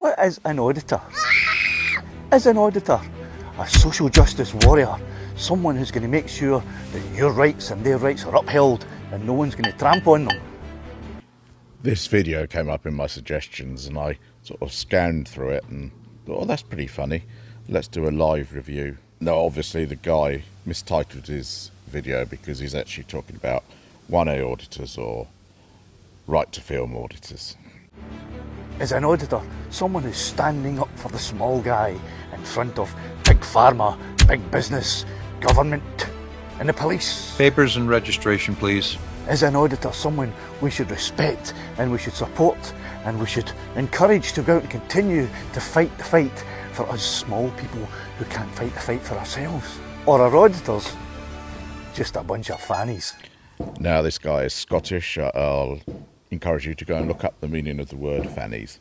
What is an auditor? Is an auditor a social justice warrior? Someone who's going to make sure that your rights and their rights are upheld and no one's going to trample on them? This video came up in my suggestions and I sort of scanned through it and thought, oh, that's pretty funny. Let's do a live review. No, obviously the guy mistitled his video because he's actually talking about 1A auditors or right to film auditors. Is an auditor someone who's standing up for the small guy in front of big pharma, big business, government and the police? Papers and registration, please. Is an auditor someone we should respect and we should support and we should encourage to go out and continue to fight the fight for us small people who can't fight the fight for ourselves? Or are auditors just a bunch of fannies? Now this guy is Scottish. I'll encourage you to go and look up the meaning of the word fannies.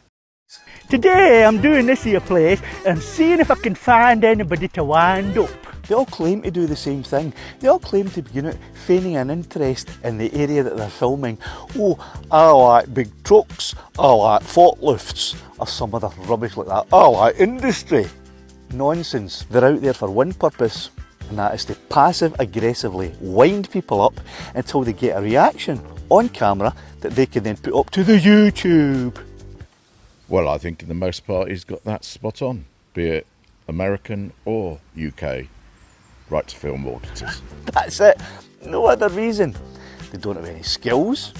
Today I'm doing this here place and seeing if I can find anybody to wind up. They all claim to do the same thing. They all claim to be feigning an interest in the area that they're filming. Oh, I like big trucks, I like forklifts, or some other rubbish like that. I like industry. Nonsense. They're out there for one purpose, and that is to passive-aggressively wind people up until they get a reaction on camera that they can then put up to the YouTube. Well, I think in the most part he's got that spot on, be it American or UK right to film auditors. That's it. No other reason. They don't have any skills.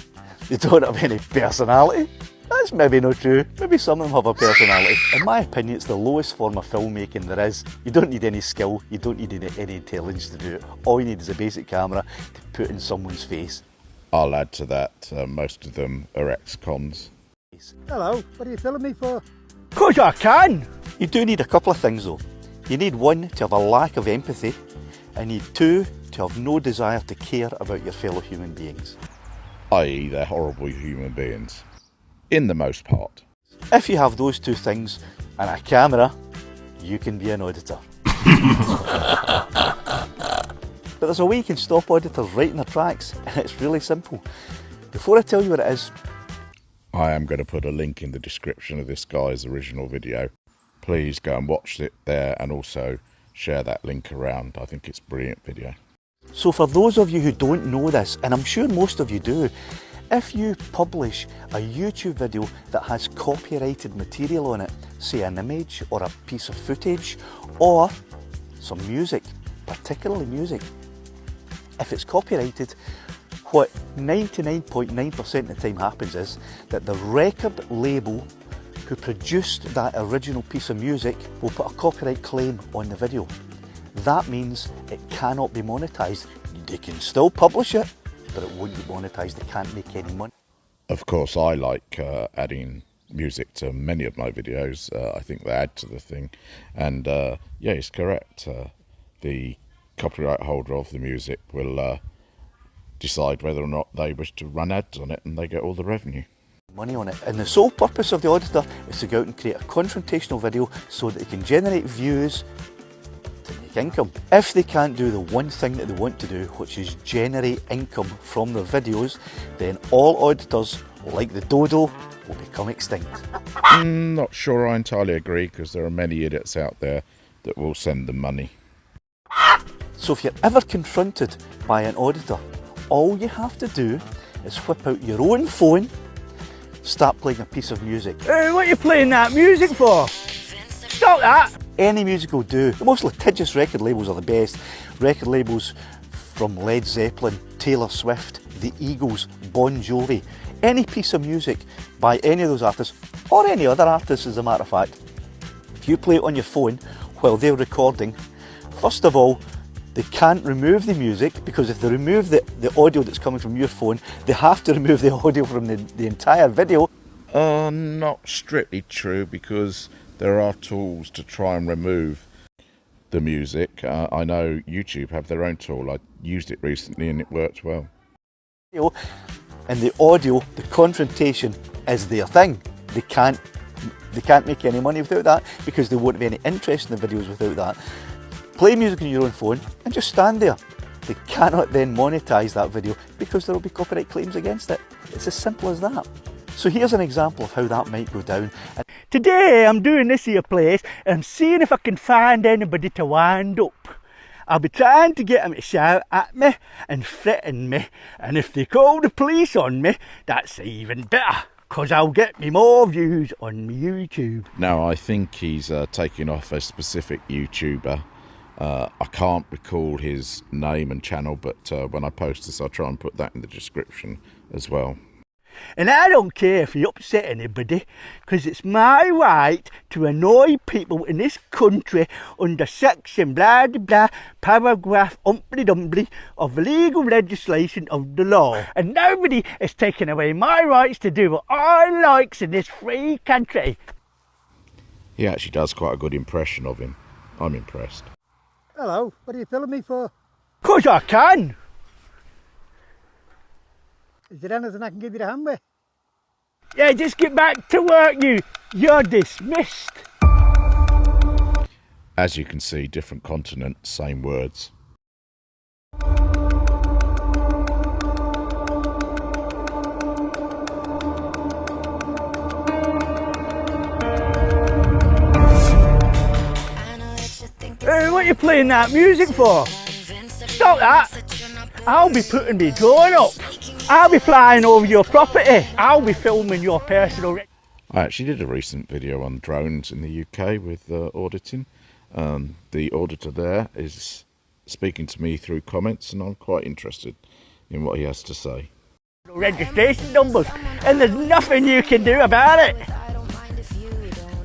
They don't have any personality. That's maybe not true. Maybe some of them have a personality. In my opinion, it's the lowest form of filmmaking there is. You don't need any skill. You don't need any intelligence to do it. All you need is a basic camera to put in someone's face. I'll add to that, most of them are ex-cons. Hello, what are you telling me for? 'Cause I can! You do need a couple of things though. You need one, to have a lack of empathy, and you need two, to have no desire to care about your fellow human beings. I.e. they're horrible human beings, in the most part. If you have those two things and a camera, you can be an auditor. But there's a way you can stop auditors right in their tracks, and it's really simple. Before I tell you what it is, I am going to put a link in the description of this guy's original video. Please go and watch it there and also share that link around. I think it's a brilliant video. so for those of you who don't know this, and I'm sure most of you do, if you publish a YouTube video that has copyrighted material on it, say an image or a piece of footage or some music, particularly music, if it's copyrighted, what 99.9% of the time happens is that the record label who produced that original piece of music will put a copyright claim on the video. That means it cannot be monetised. They can still publish it, but it won't be monetised. They can't make any money. Of course, I like adding music to many of my videos. I think they add to the thing. And yeah, it's correct. The copyright holder of the music will decide whether or not they wish to run ads on it, and they get all the revenue. Money on it. And the sole purpose of the auditor is to go out and create a confrontational video so that they can generate views to make income. If they can't do the one thing that they want to do, which is generate income from their videos, then all auditors, like the dodo, will become extinct. Not sure I entirely agree, because there are many idiots out there that will send them money. So if you're ever confronted by an auditor, all you have to do is whip out your own phone, start playing a piece of music. Hey, what are you playing that music for? Stop that! Any music will do. The most litigious record labels are the best. Record labels from Led Zeppelin, Taylor Swift, The Eagles, Bon Jovi. Any piece of music by any of those artists, or any other artists as a matter of fact, if you play it on your phone while they're recording, first of all, they can't remove the music, because if they remove the audio that's coming from your phone, they have to remove the audio from the entire video. Not strictly true, because there are tools to try and remove the music. I know YouTube have their own tool. I used it recently and it worked well. And the audio, the confrontation is their thing. They can't make any money without that, because they won't have any interest in the videos without that. Play music on your own phone and just stand there. They cannot then monetise that video because there will be copyright claims against it. It's as simple as that. So here's an example of how that might go down. Today I'm doing this here place and seeing if I can find anybody to wind up. I'll be trying to get them to shout at me and threaten me, and if they call the police on me, that's even better, because I'll get me more views on my YouTube. Now, I think he's taking off a specific YouTuber. I can't recall his name and channel, but when I post this, I'll try and put that in the description as well. And I don't care if you upset anybody, because it's my right to annoy people in this country under section blah blah blah, paragraph umpty dumpty of the legal legislation of the law. And nobody is taking away my rights to do what I likes in this free country. He actually does quite a good impression of him. I'm impressed. Hello, what are you filming me for? 'Cause I can. Is there anything I can give you a hand with? Yeah, just get back to work, you're dismissed. As you can see, different continents, same words. Hey, what are you playing that music for? Stop that! I'll be putting my drone up. I'll be flying over your property. I'll be filming your personal... I actually did a recent video on drones in the UK with auditing. The auditor there is speaking to me through comments, and I'm quite interested in what he has to say. Registration numbers, and there's nothing you can do about it.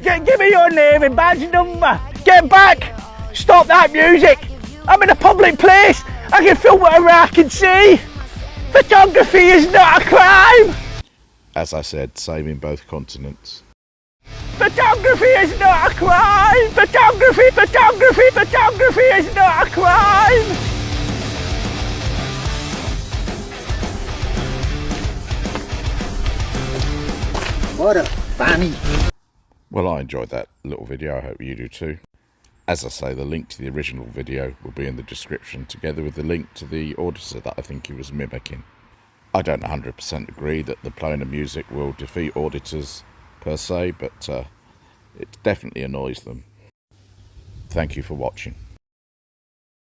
Give me your name and badge number. Get back! Stop that music! I'm in a public place. I can film whatever I can see. Photography is not a crime. As I said, same in both continents. Photography is not a crime. Photography is not a crime. What a fanny! Well, I enjoyed that little video. I hope you do too. As I say, the link to the original video will be in the description, together with the link to the auditor that I think he was mimicking. I don't 100% agree that the playing of music will defeat auditors per se, but it definitely annoys them. Thank you for watching.